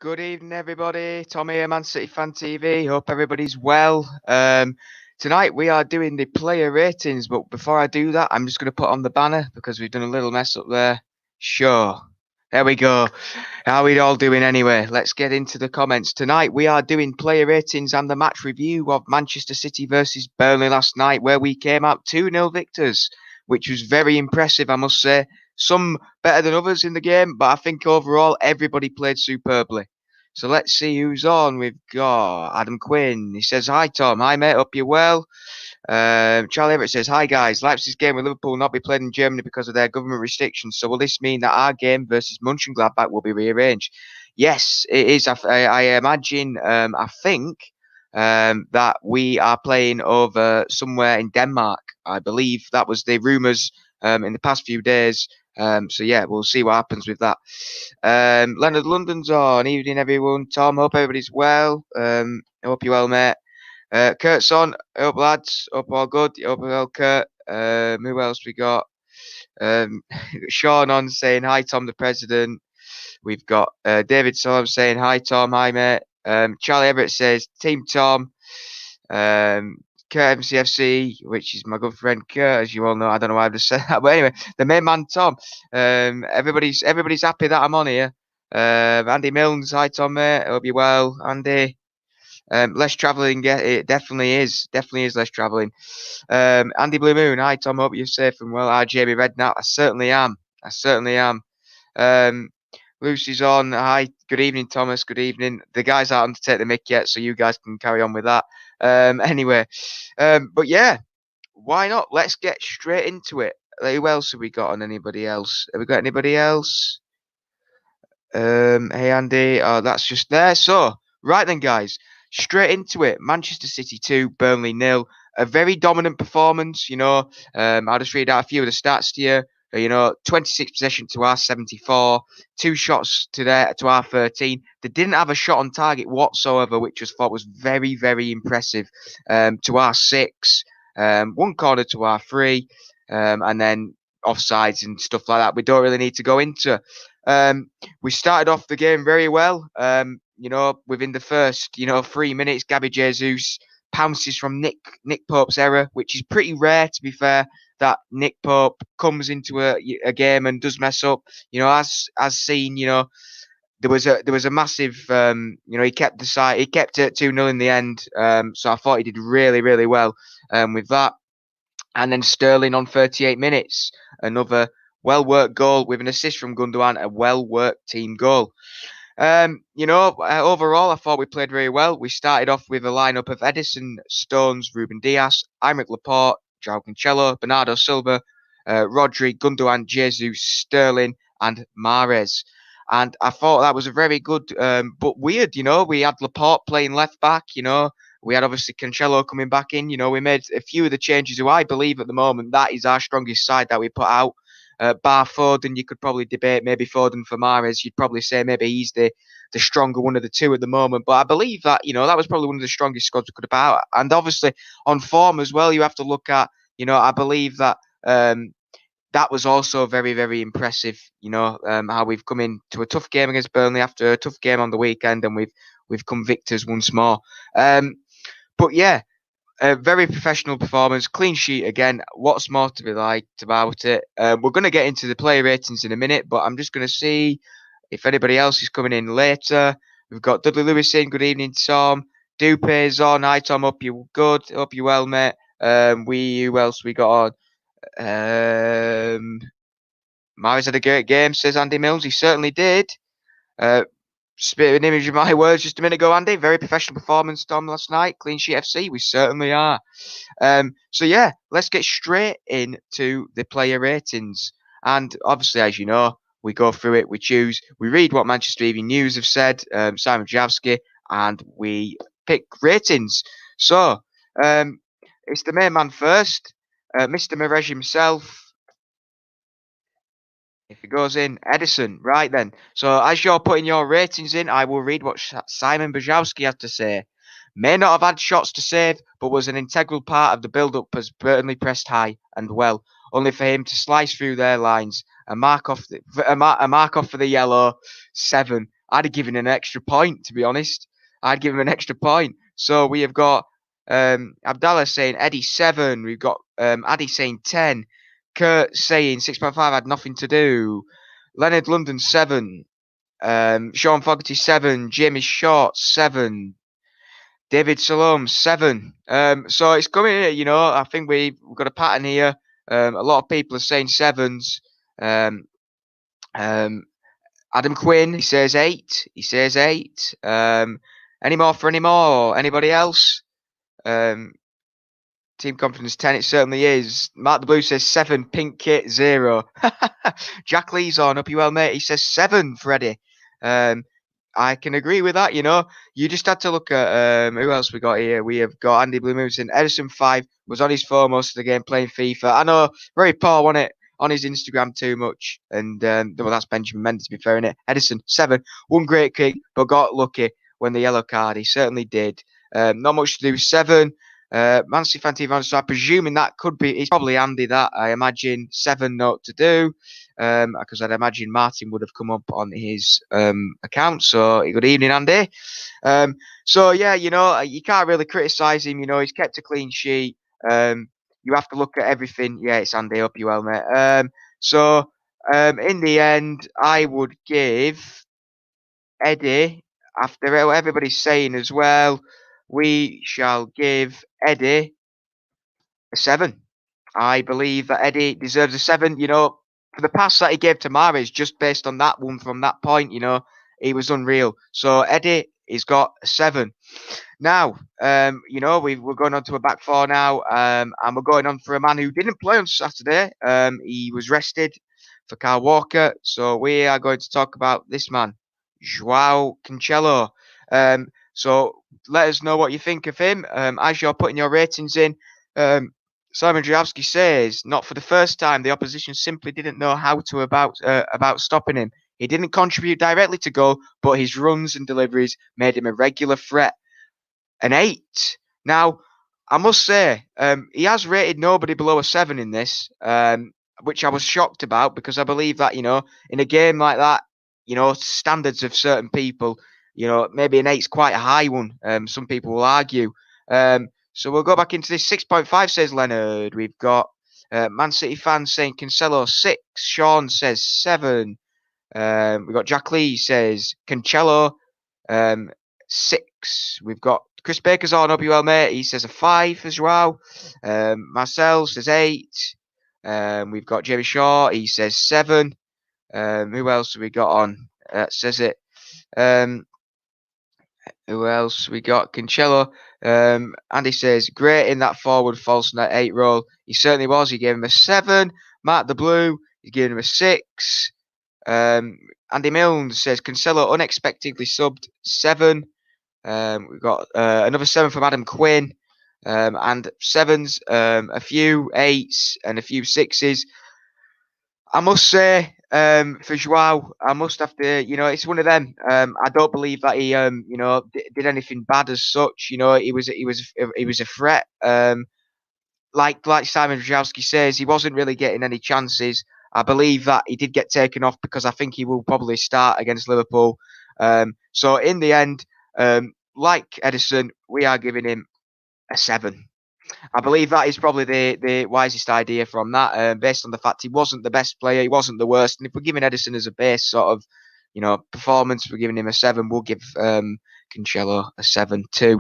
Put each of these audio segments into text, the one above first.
Good evening, everybody. Tom here, Man City Fan TV. Hope everybody's well. Tonight we are doing the player ratings, but before I do that, I'm just going to put on the banner because we've done a little mess up there. Sure. There we go. How are we all doing anyway? Let's get into the comments. Tonight we are doing player ratings and the match review of Manchester City versus Burnley last night, where we came out 2-0 victors, which was very impressive, I must say. Some better than others in the game, but I think overall everybody played superbly. So let's see who's on. We've got Adam Quinn. He says, "Hi Tom, hi mate, hope you're well." Charlie Everett says, "Hi guys, Leipzig's game with Liverpool will not be played in Germany because of their government restrictions. So will this mean that our game versus Mönchengladbach will be rearranged?" Yes, it is. I imagine. I think that we are playing over somewhere in Denmark. I believe that was the rumours in the past few days. So yeah, we'll see what happens with that. Leonard London's on. Evening, everyone. Tom, hope everybody's well. Hope you're well, mate. Kurt's on. Hope lads. Hope all good. Hope well, Kurt. Who else we got? Um, Sean on saying hi, Tom, the president. We've got David Solom saying hi, Tom. Hi, mate. Charlie Everett says Team Tom. Kurt MCFC, which is my good friend Kurt, as you all know. I don't know why I've just said that, but anyway, the main man Tom. Everybody's happy that I'm on here. Andy Milnes, hi Tom, mate. Hope you're well, Andy. Less travelling, yeah, it definitely is less travelling. Andy Blue Moon, hi Tom, hope you're safe and well. Hi Jamie Redknapp, I certainly am. Lucy's on. Hi, good evening, Thomas. Good evening. The guys aren't to take the mic yet, so you guys can carry on with that. Anyway, but yeah, why not? Let's get straight into it. Who else have we got on? Anybody else? Have we got anybody else? Hey Andy. Oh, that's just there. So, right then, guys, straight into it. Manchester City 2, Burnley 0. A very dominant performance. I'll just read out a few of the stats to you. 26 possession to our 74, 2 shots to our 13. They didn't have a shot on target whatsoever, which was thought was very, very impressive. To our 6, 1 corner to our 3, and then offsides and stuff like that. We don't really need to go into. We started off the game very well. Within the first, 3 minutes, Gabby Jesus pounces from Nick Pope's error, which is pretty rare, to be fair, that Nick Pope comes into a game and does mess up. As seen, there was a massive, he kept the side, he kept it 2-0 in the end. So I thought he did really, really well with that. And then Sterling on 38 minutes, another well-worked goal with an assist from Gundogan, a well-worked team goal. Overall, I thought we played very well. We started off with a lineup of Edison, Stones, Ruben Dias, Aymeric Laporte, João Cancelo, Bernardo Silva, Rodri, Gundogan, Jesus, Sterling, and Mahrez. And I thought that was a very good, but weird. We had Laporte playing left back. We had obviously Cancelo coming back in. We made a few of the changes who I believe at the moment that is our strongest side that we put out. Bar Foden, you could probably debate maybe Foden for Mahrez. You'd probably say maybe he's the stronger one of the two at the moment. But I believe that, that was probably one of the strongest squads we could have out. And obviously on form as well, you have to look at, I believe that that was also very, very impressive, how we've come into a tough game against Burnley after a tough game on the weekend, and we've come victors once more. But yeah, a very professional performance, clean sheet again. What's more to be liked about it? We're going to get into the player ratings in a minute, but I'm just going to see if anybody else is coming in later. We've got Dudley Lewis in. Good evening, Tom. Dupe's on. Hi, Tom. Hope you're good. Hope you're well, mate. Who else we got on? Mahrez had a great game, says Andy Milnes. He certainly did. Spit an image of my words just a minute ago, Andy. Very professional performance, Tom, last night. Clean sheet FC. We certainly are. So yeah, let's get straight into the player ratings. And obviously, as you know, we go through it, we choose, we read what Manchester Evening News have said, Simon Javsky, and we pick ratings. So it's the main man first, Mr. Marej himself. If it goes in, Edison, right then. So as you're putting your ratings in, I will read what Simon Bajowski had to say. May not have had shots to save, but was an integral part of the build-up as Burnley pressed high and well, only for him to slice through their lines. A mark off for the yellow, 7. I'd have given an extra point, to be honest. I'd give him an extra point. So we have got Abdallah saying Eddie 7. We've got Addy saying 10. Kurt saying 6.5 had nothing to do. Leonard London 7. Sean Fogarty 7. Jamie Short 7. David Salome 7. So it's coming here, you know. I think we've got a pattern here. A lot of people are saying 7s. Adam Quinn, he says 8. He says 8. Any more for any more? Anybody else? Team confidence 10, it certainly is. Mark the Blue says 7, pink kit 0. Jack Lee's on, up you well, mate. He says 7, Freddie. I can agree with that, you know. You just had to look at who else we got here. We have got Andy Blue Moonson. Edison 5 was on his phone most of the game playing FIFA. I know, very poor on it on his Instagram too much. And well, that's Benjamin Mendes, to be fair, innit? Edison 7, one great kick, but got lucky when the yellow card. He certainly did. Not much to do. 7. mcfcfantv, so I'm presuming that could be, it's probably Andy that, I imagine. 7 note to do, because I'd imagine Martin would have come up on his account. So good evening, Andy. So yeah, you know, you can't really criticise him, you know, he's kept a clean sheet. You have to look at everything. Yeah, it's Andy, up you well, mate. So in the end, I would give Eddie, after what everybody's saying as well, we shall give Eddie a 7. I believe that Eddie deserves a 7. You know, for the pass that he gave to Mahrez, just based on that one from that point, you know, he was unreal. So Eddie, he's got a 7. Now, you know, we're going on to a back 4 now, and we're going on for a man who didn't play on Saturday. He was rested for Kyle Walker. So we are going to talk about this man, Joao Cancelo. So let us know what you think of him. As you're putting your ratings in, Simon Drajowski says, not for the first time, the opposition simply didn't know how to about stopping him. He didn't contribute directly to goal, but his runs and deliveries made him a regular threat. An 8. Now, I must say, he has rated nobody below a 7 in this, which I was shocked about, because I believe that, you know, in a game like that, you know, standards of certain people, you know, maybe an 8's quite a high one. Some people will argue. So we'll go back into this. 6.5 says Leonard. We've got Man City fans saying Cancelo 6. Sean says 7. We've got Jack Lee says Cancelo 6. We've got Chris Baker's on, up you well, mate. He says a 5 as well. Marcel says 8. We've got Jamie Shaw. He says 7. Who else have we got on? Says it. Who else we got? Cancelo. Andy says, great in that forward false 8 role. He certainly was. He gave him a 7. Mark the Blue, he gave him a 6. Andy Milnes says, Cancelo unexpectedly subbed 7. We've got another 7 from Adam Quinn. And 7s, a few 8s and a few 6s. I must say, for Joao, I must have to, you know, it's one of them. I don't believe that he, you know, did anything bad as such. You know, he was a threat. Like Simon Drajowski says, he wasn't really getting any chances. I believe that he did get taken off because I think he will probably start against Liverpool. So in the end, like Edison, we are giving him a 7. I believe that is probably the wisest idea from that, based on the fact he wasn't the best player, he wasn't the worst. And if we're giving Edison as a base sort of, you know, performance, we're giving him a 7. We'll give Cancelo a 7 too.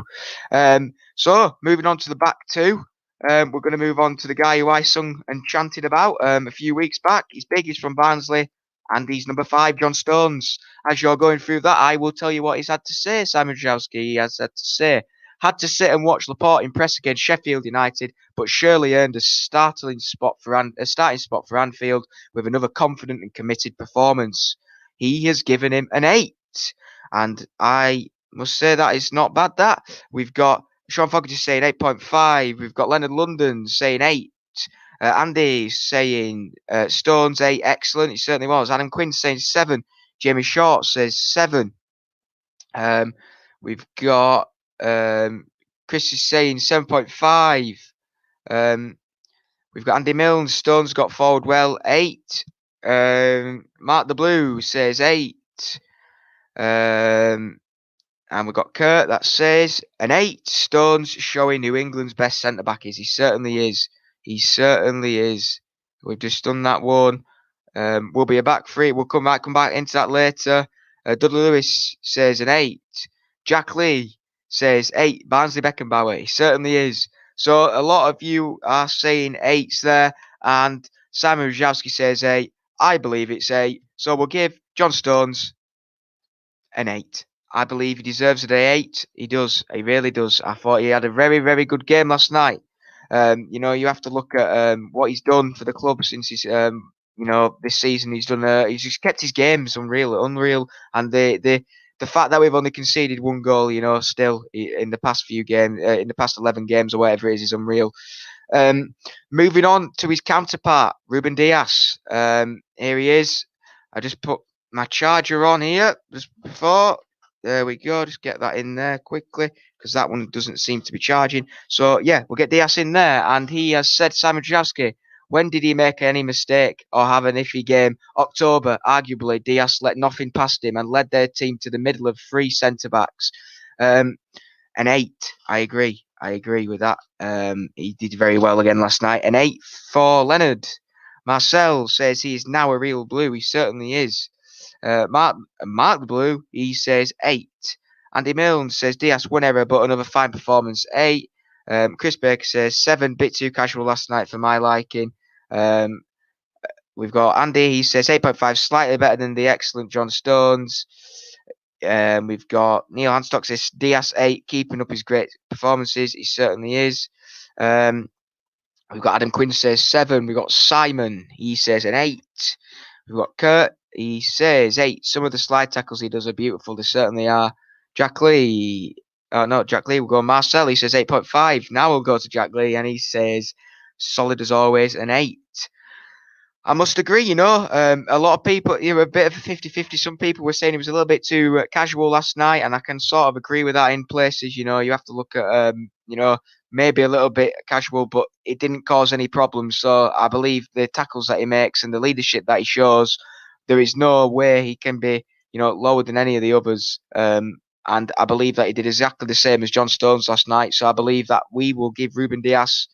So moving on to the back 2. We're going to move on to the guy who I sung and chanted about a few weeks back. He's big, he's from Barnsley, and he's number 5, John Stones. As you're going through that, I will tell you what he's had to say, Simon Drajowski. He has had to say, had to sit and watch Laporte impress against Sheffield United, but surely earned a starting spot for Anfield with another confident and committed performance. He has given him an 8, and I must say that is not bad. That we've got Sean Fogarty saying 8.5. We've got Leonard London saying 8. Andy saying Stones 8, excellent. He certainly was. Adam Quinn saying 7. Jamie Short says 7. We've got Chris is saying 7.5. We've got Andy Milnes. Stones got forward well, 8. Mark the Blue says 8. And we've got Kurt that says an 8 stones showing who England's best centre back is. He certainly is. He certainly is. We've just done that one. We'll be a back three. We'll come back into that later. Dudley Lewis says an 8. Jack Lee says 8. Barnsley Beckenbauer. He certainly is. So a lot of you are saying 8s there. And Simon Rajowski says 8. I believe it's 8. So we'll give John Stones an 8. I believe he deserves an 8. He does. He really does. I thought he had a very, very good game last night. You have to look at what he's done for the club since he's, this season. He's done. He's just kept his games unreal. And the fact that we've only conceded 1 goal, still in the past few games, in the past 11 games or whatever it is unreal. Moving on to his counterpart, Ruben Dias. Here he is. I just put my charger on here just before. There we go. Just get that in there quickly because that one doesn't seem to be charging. So yeah, we'll get Dias in there. And he has said, Simon Jawski, when did he make any mistake or have an iffy game? October, arguably, Dias let nothing past him and led their team to the middle of 3 centre backs. An 8. I agree. I agree with that. He did very well again last night. An 8 for Leonard. Marcel says he is now a real blue. He certainly is. Mark the Blue, he says 8. Andy Milne says Dias, 1 error, but another fine performance, 8. Chris Baker says 7, bit too casual last night for my liking. We've got Andy, he says 8.5, slightly better than the excellent John Stones. We've got Neil Hanstock says Dias 8, keeping up his great performances. He certainly is. We've got Adam Quinn says 7. We've got Simon, he says an 8. We've got Kurt, he says 8. Some of the slide tackles he does are beautiful. They certainly are. Jack Lee. Jack Lee. We'll go Marcel. He says 8.5. Now we'll go to Jack Lee, and he says solid as always, an 8. I must agree, a lot of people, a bit of a 50-50. Some people were saying he was a little bit too casual last night, and I can sort of agree with that in places. You have to look at, maybe a little bit casual, but it didn't cause any problems. So I believe the tackles that he makes and the leadership that he shows, there is no way he can be, lower than any of the others. And I believe that he did exactly the same as John Stones last night. So I believe that we will give Ruben Dias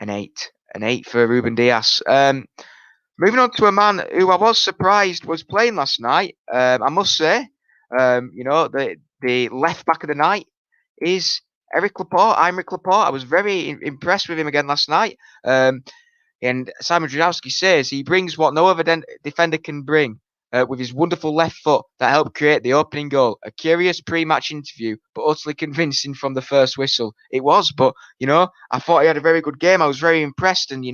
an 8. An 8 for Ruben Dias. Moving on to a man who I was surprised was playing last night. I must say, the left back of the night is Eric Laporte. Aymeric Laporte. I was very impressed with him again last night. And Simon Janowski says he brings what no other defender can bring. With his wonderful left foot that helped create the opening goal. A curious pre-match interview, but utterly convincing from the first whistle. It was, but, I thought he had a very good game. I was very impressed, and,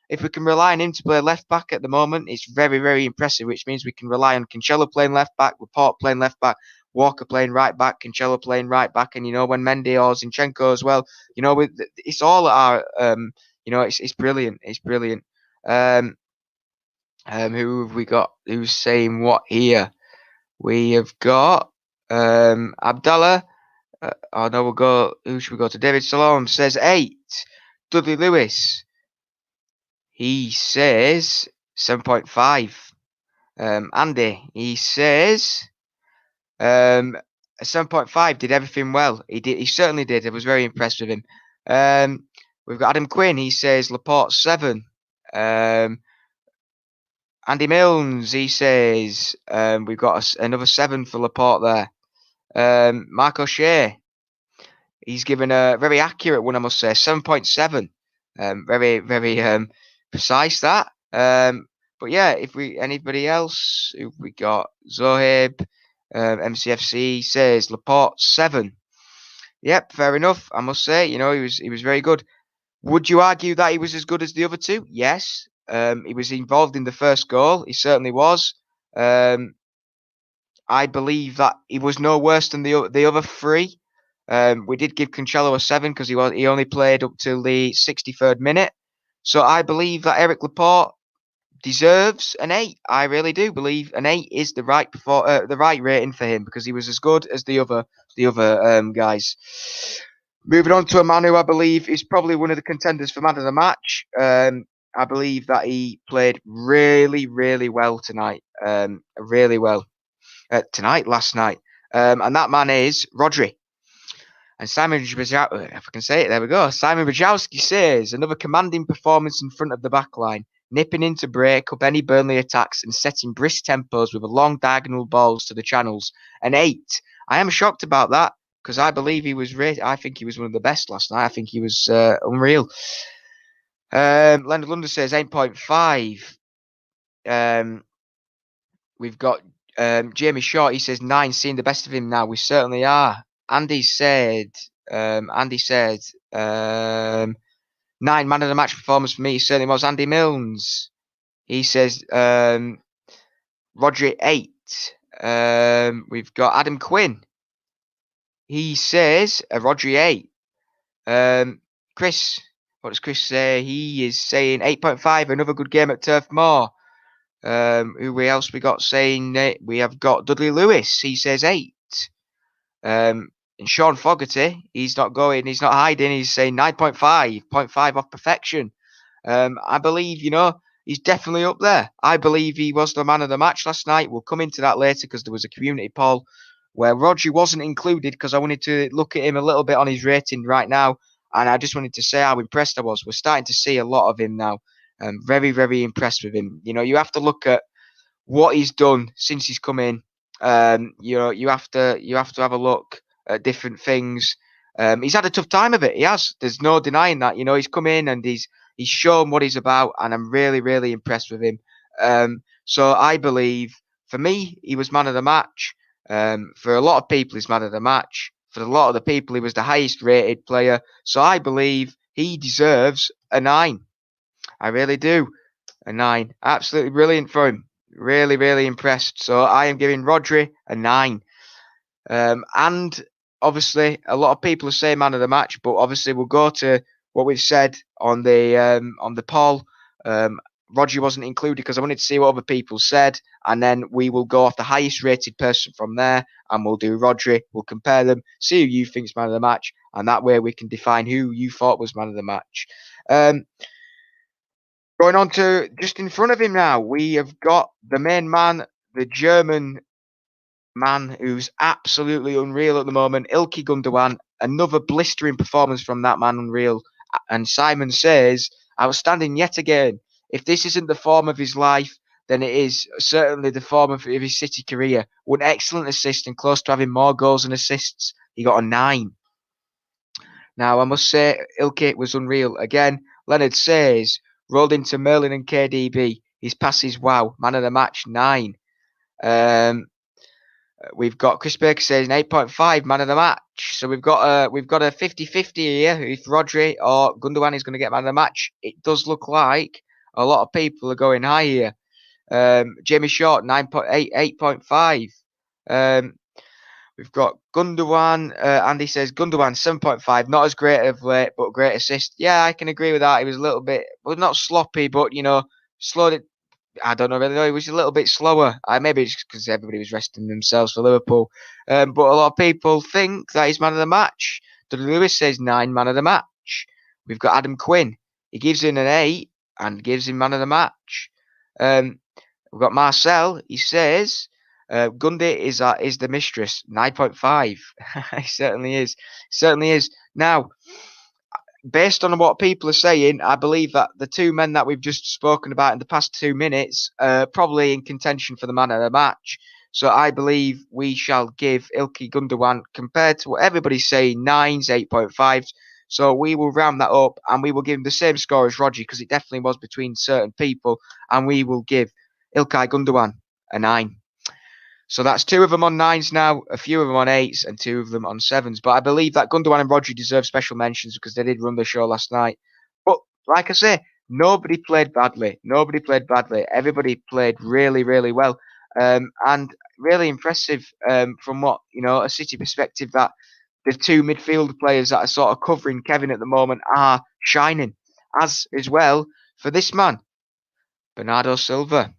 if we can rely on him to play left back at the moment, it's very, very impressive, which means we can rely on Cancelo playing left back, Laporte playing left back, Walker playing right back, Cancelo playing right back, and, when Mendy or Zinchenko as well, it's all at our, it's brilliant. It's brilliant. Who have we got? Who's saying what here? We have got Abdallah. We'll go. Who should we go to? David Salom says 8. Dudley Lewis. He says 7.5. Andy. He says 7.5. Did everything well. He did. He certainly did. I was very impressed with him. We've got Adam Quinn. He says Laporte 7. Andy Milnes, he says we've got another 7 for Laporte there. Mark O'Shea, he's given a very accurate one, I must say, 7.7. Very, very precise that. But yeah, anybody else, who we got? Zohib, MCFC says Laporte 7. Yep, fair enough. I must say, he was very good. Would you argue that he was as good as the other 2? Yes. He was involved in the first goal. He certainly was. I believe that he was no worse than the other 3. We did give Cancelo a 7 because he only played up till the 63rd minute. So I believe that Eric Laporte deserves an 8. I really do believe an 8 is the right rating for him because he was as good as the other guys. Moving on to a man who I believe is probably one of the contenders for man of the match. I believe that he played really, really well tonight. Really well. last night. And that man is Rodri. And Simon Bajowski, if I can say it, there we go. Simon Bajowski says, another commanding performance in front of the back line, nipping in to break up any Burnley attacks and setting brisk tempos with a long diagonal balls to the channels. An 8. I am shocked about that because I believe he was I think he was one of the best last night. I think he was unreal. Leonard London says 8.5. We've got Jamie Short. He says 9. Seeing the best of him now. We certainly are. Andy said 9 man of the match performance for me. Certainly was. Andy Milnes. He says Rodri 8. We've got Adam Quinn. He says Rodri 8. Chris, what does Chris say? He is saying 8.5. Another good game at Turf Moor. Who else we got saying it? We have got Dudley Lewis. He says 8. And Sean Fogarty, he's not hiding. He's saying 9.5, 0.5 off perfection. I believe, he's definitely up there. I believe he was the man of the match last night. We'll come into that later because there was a community poll where Rodri wasn't included because I wanted to look at him a little bit on his rating right now. And I just wanted to say how impressed I was. We're starting to see a lot of him now. Very, very impressed with him. You have to look at what he's done since he's come in. You have to have a look at different things. He's had a tough time of it. He has. There's no denying that. He's come in and he's shown what he's about, and I'm really, really impressed with him. So I believe, for me, he was man of the match. For a lot of people, he's man of the match. For a lot of the people, he was the highest rated player. So I believe he deserves a 9. I really do. A 9. Absolutely brilliant for him. Really, really impressed. So I am giving Rodri a 9. And obviously, a lot of people are saying man of the match, but obviously we'll go to what we've said on the poll. Rodri wasn't included because I wanted to see what other people said, and then we will go off the highest rated person from there, and we'll do Rodri. We'll compare them, see who you think's man of the match, and that way we can define who you thought was man of the match. Going on to just in front of him now, we have got the main man, the German man who's absolutely unreal at the moment, Ilkay Gundogan. Another blistering performance from that man, unreal. And Simon says, outstanding yet again. If this isn't the form of his life, then it is certainly the form of his City career. One excellent assist and close to having more goals and assists. He got a 9. Now, I must say, Ilkay was unreal. Again, Leonard says, rolled into Merlin and KDB. His passes, wow. Man of the match, 9. We've got Chris Baker says an 8.5 man of the match. So we've got a 50-50 here. If Rodri or Gundogan is going to get man of the match, it does look like a lot of people are going high here. Jamie Short 8.5. We've got Gundogan. Andy says Gundogan 7.5. Not as great of late, but great assist. Yeah, I can agree with that. He was a little bit, well, not sloppy, but slowed it. I don't know really know. He was a little bit slower. Maybe it's because everybody was resting themselves for Liverpool. But a lot of people think that he's man of the match. Dudley Lewis says 9 man of the match. We've got Adam Quinn. He gives him an 8 and gives him man of the match. We've got Marcel. He says Gundy is the mistress. 9.5. He certainly is. Certainly is. Now, based on what people are saying, I believe that the two men that we've just spoken about in the past 2 minutes are probably in contention for the man of the match. So I believe we shall give Ilkay Gundogan, compared to what everybody's saying, 9s, 8.5s. So we will round that up and we will give him the same score as Rodri, because it definitely was between certain people. And we will give Ilkay Gundogan a 9. So that's 2 of them on 9s now, a few of them on 8s, and 2 of them on 7s. But I believe that Gundogan and Rodri deserve special mentions because they did run the show last night. But like I say, nobody played badly. Nobody played badly. Everybody played really, really well. And really impressive from what, a City perspective, that the 2 midfield players that are sort of covering Kevin at the moment are shining. As well for this man, Bernardo Silva.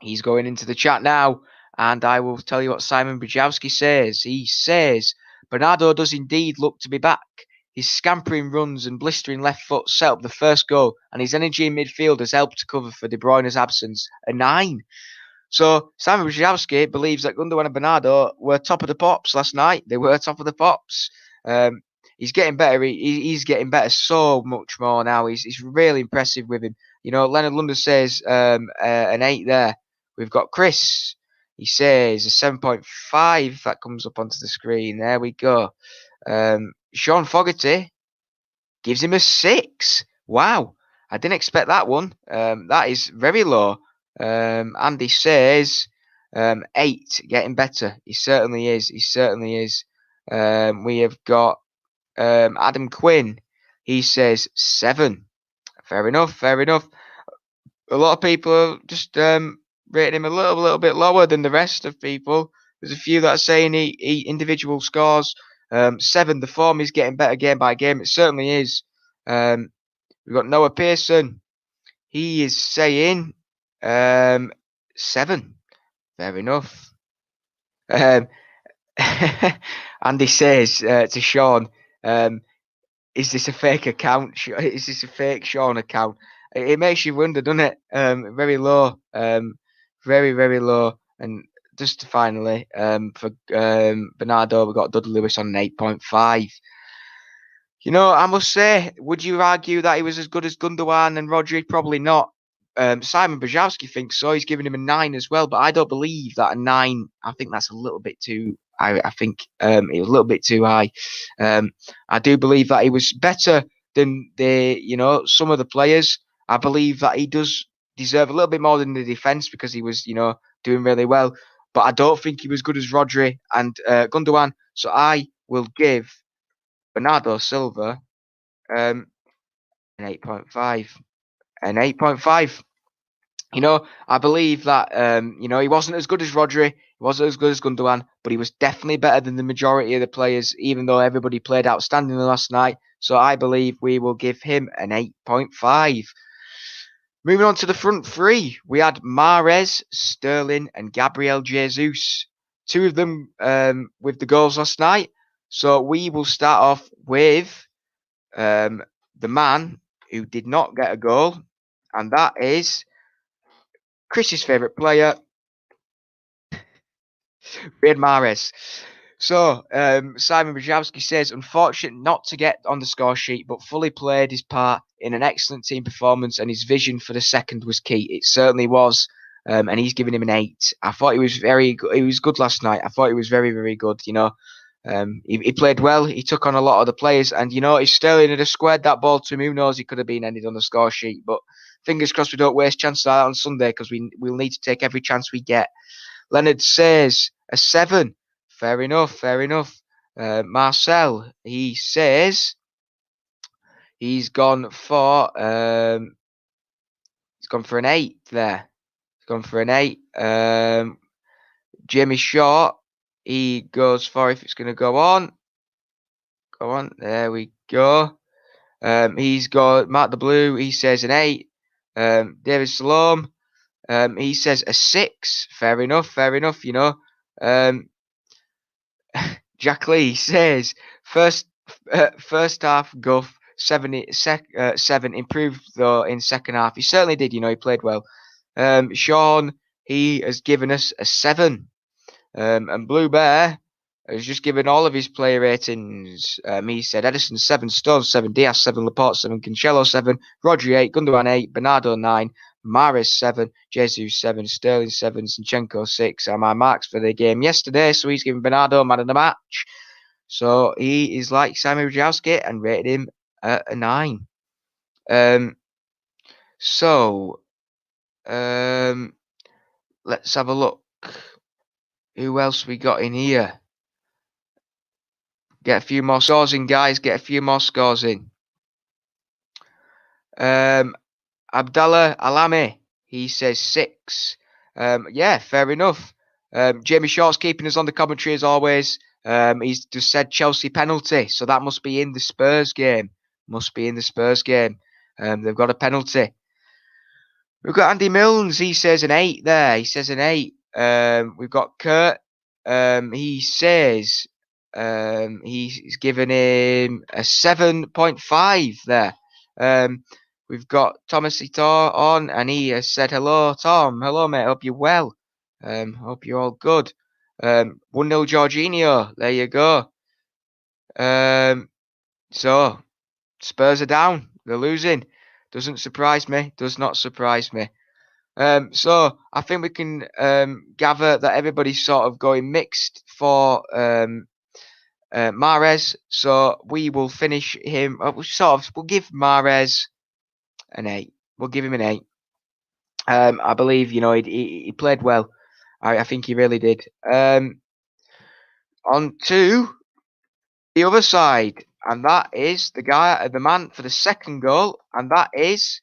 He's going into the chat now. And I will tell you what Simon Bajowski says. He says, Bernardo does indeed look to be back. His scampering runs and blistering left foot set up the first goal, and his energy in midfield has helped to cover for De Bruyne's absence. A 9. So Simon Brzezowski believes that Gundogan and Bernardo were top of the pops last night. They were top of the pops. He's getting better. He's getting better so much more now. He's really impressive with him. You know, Leonard London says an 8 there. We've got Chris. He says a 7.5 that comes up onto the screen. There we go. Sean Fogarty gives him a 6. Wow, I didn't expect that one. That is very low. Andy says 8, getting better. He certainly is. He certainly is. We have got Adam Quinn. He says 7. Fair enough. Fair enough. A lot of people are just rating him a little bit lower than the rest of people. There's a few that are saying he individual scores 7. The form is getting better game by game. It certainly is. We've got Noah Pearson. He is saying 7. Fair enough. Andy says to Sean, is this a fake account? Is this a fake Sean account? It makes you wonder, doesn't it? Very low. Very low. And just finally, for Bernardo, we got Dudley Lewis on an 8.5. You know, I must say, would you argue that he was as good as Gundogan and Rodri? Probably not. Simon Brzezowski thinks so. He's giving him a 9 as well, but I don't believe that a 9. I think that's a little bit too. I think it was a little bit too high. I do believe that he was better than some of the players. I believe that he does deserve a little bit more than the defense because he was, doing really well. But I don't think he was good as Rodri and Gundogan. So I will give Bernardo Silva an 8.5. An 8.5. I believe that he wasn't as good as Rodri, he wasn't as good as Gundogan, but he was definitely better than the majority of the players, even though everybody played outstanding last night. So I believe we will give him an 8.5. Moving on to the front three, we had Mahrez, Sterling, and Gabriel Jesus. 2 of them with the goals last night. So we will start off with the man who did not get a goal, and that is Chris's favourite player, Riyad Mahrez. So, Simon Brzezowski says, unfortunate not to get on the score sheet, but fully played his part in an excellent team performance, and his vision for the second was key. It certainly was, and he's giving him an 8. I thought he was very good. He was good last night. I thought he was very, very good. He played well. He took on a lot of the players, and if Sterling had squared that ball to him, who knows? He could have been ended on the score sheet. But fingers crossed we don't waste chances like that on Sunday, because we'll need to take every chance we get. Leonard says a 7. Fair enough. Marcel, he says he's gone for an 8 there. He's gone for an 8. Jamie Short, he goes for, if it's going to go on. Go on. There we go. He's got Mark the Blue. He says an 8. David Salome, he says a 6. Fair enough. Jack Lee says first half guff, 7 improved though in second half. He certainly did. He played well. Sean, he has given us a 7. And Blue Bear has just given all of his player ratings. He said Edison 7, Stones 7, Diaz 7, Laporte 7, Cancelo 7, Rodri 8, Gundogan 8, Bernardo 9, Mahrez 7, Jesus 7, Sterling 7, Zinchenko 6 are my marks for the game yesterday. So he's given Bernardo man of the match. So he is like Simon Brzezowski and rated him a 9. Let's have a look. Who else we got in here? Get a few more scores in, guys. Get a few more scores in. Abdallah Alame, he says 6. Yeah, fair enough. Jamie Short's keeping us on the commentary as always. He's just said Chelsea penalty, so that must be in the Spurs game. They've got a penalty. We've got Andy Milnes. He says an 8 there. We've got Kurt. He says he's given him a 7.5 there. We've got Thomas Itor on, and he has said hello, Tom. Hello, mate. Hope you're well. Hope you're all good. 1-0 Jorginho. There you go. So Spurs are down. They're losing. Doesn't surprise me. Does not surprise me. So I think we can gather that everybody's sort of going mixed for Mahrez. So we will finish him. We'll give Mahrez an 8. We'll give him an 8. I believe he played well. I think he really did. On to the other side, and that is the man for the second goal, and that is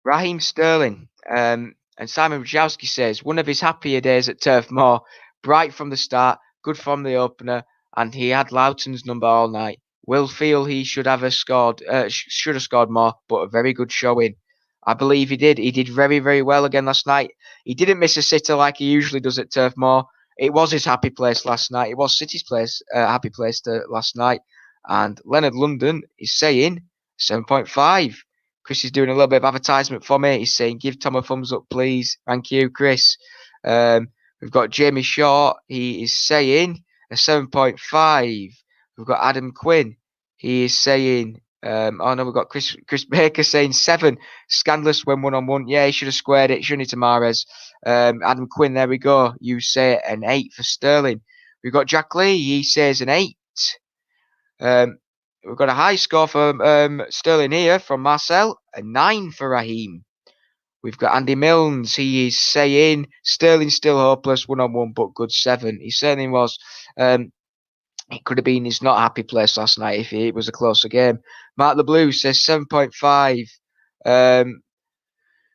Raheem Sterling. And Simon Wojciechowski says one of his happier days at Turf Moor, bright from the start, good from the opener, and he had Loughton's number all night. Will feel he should have scored more, but a very good showing. I believe he did. He did very, very well again last night. He didn't miss a sitter like he usually does at Turf Moor. It was his happy place last night. It was City's happy place last night. And Leonard London is saying 7.5. Chris is doing a little bit of advertisement for me. He's saying, give Tom a thumbs up, please. Thank you, Chris. We've got Jamie Short. He is saying a 7.5. We've got Adam Quinn. He is saying, we've got Chris Baker saying 7. Scandalous when 1-on-1. Yeah, he should have squared it, shouldn't he, to Mahrez? Adam Quinn, there we go. You say an 8 for Sterling. We've got Jack Lee. He says an 8. We've got a high score for Sterling here from Marcel, a 9 for Raheem. We've got Andy Milnes. He is saying Sterling still hopeless, 1-on-1, but good 7. He certainly was. It could have been his not happy place last night if it was a closer game. Mark the Blue says 7.5.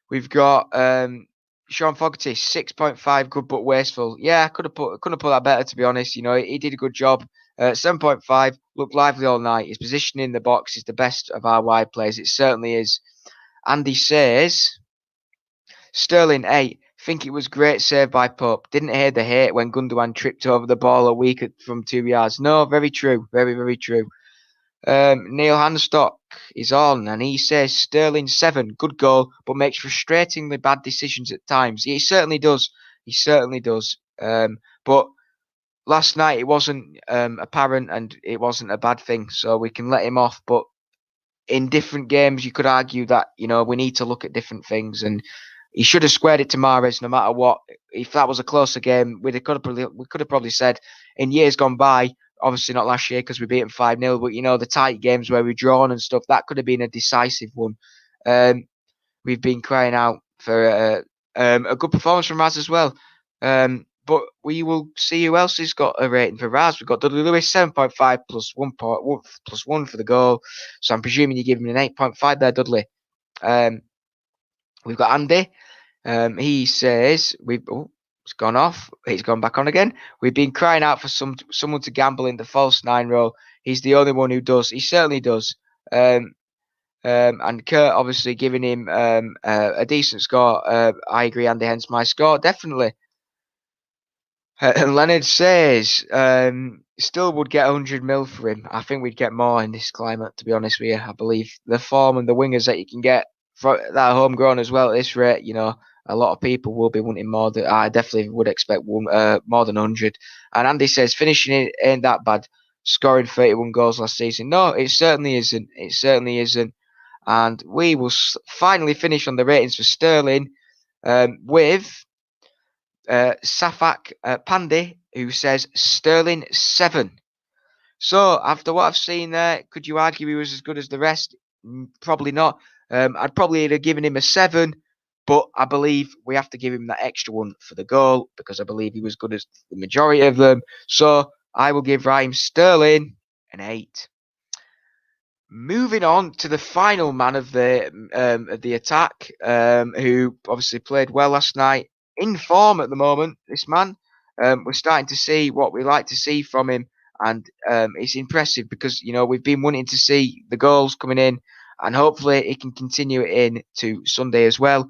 We've got Sean Fogarty, 6.5, good but wasteful. Yeah, couldn't have put that better, to be honest. He did a good job. 7.5, looked lively all night. His position in the box is the best of our wide players. It certainly is. Andy says, Sterling, 8. Think it was great save by Pope. Didn't hear the hate when Gundogan tripped over the ball a week from 2 yards. No, very true. Very, very true. Neil Hanstock is on, and he says Sterling 7, good goal, but makes frustratingly bad decisions at times. He certainly does. But last night it wasn't apparent, and it wasn't a bad thing, so we can let him off. But in different games, you could argue that we need to look at different things, and he should have squared it to Mahrez no matter what. If that was a closer game, we could have probably said in years gone by. Obviously not last year because we beat him 5-0, but the tight games where we've drawn and stuff, that could have been a decisive one. We've been crying out for a good performance from Raz as well. But we will see who else has got a rating for Raz. We've got Dudley Lewis, 7.5 plus 1 for the goal. So I'm presuming you give him an 8.5 there, Dudley. We've got Andy. He says it's gone off. It's gone back on again. We've been crying out for someone to gamble in the false 9 role. He's the only one who does. He certainly does. And Kurt obviously giving him a decent score. I agree, Andy. Hence my score, definitely. And Leonard says still would get 100 mil for him. I think we'd get more in this climate, to be honest with you. I believe the form and the wingers that you can get for that homegrown as well at this rate, a lot of people will be wanting more. I definitely would expect more than 100. And Andy says finishing it ain't that bad. Scoring 31 goals last season. No, it certainly isn't. It certainly isn't. And we will finally finish on the ratings for Sterling with Safak Pandey, who says Sterling 7. So after what I've seen there, could you argue he was as good as the rest? Probably not. I'd probably have given him a 7, but I believe we have to give him that extra one for the goal because I believe he was good as the majority of them. So I will give Raheem Sterling an 8. Moving on to the final man of the attack, who obviously played well last night. In form at the moment, this man. We're starting to see what we like to see from him, and it's impressive because we've been wanting to see the goals coming in, and hopefully he can continue it in to Sunday as well.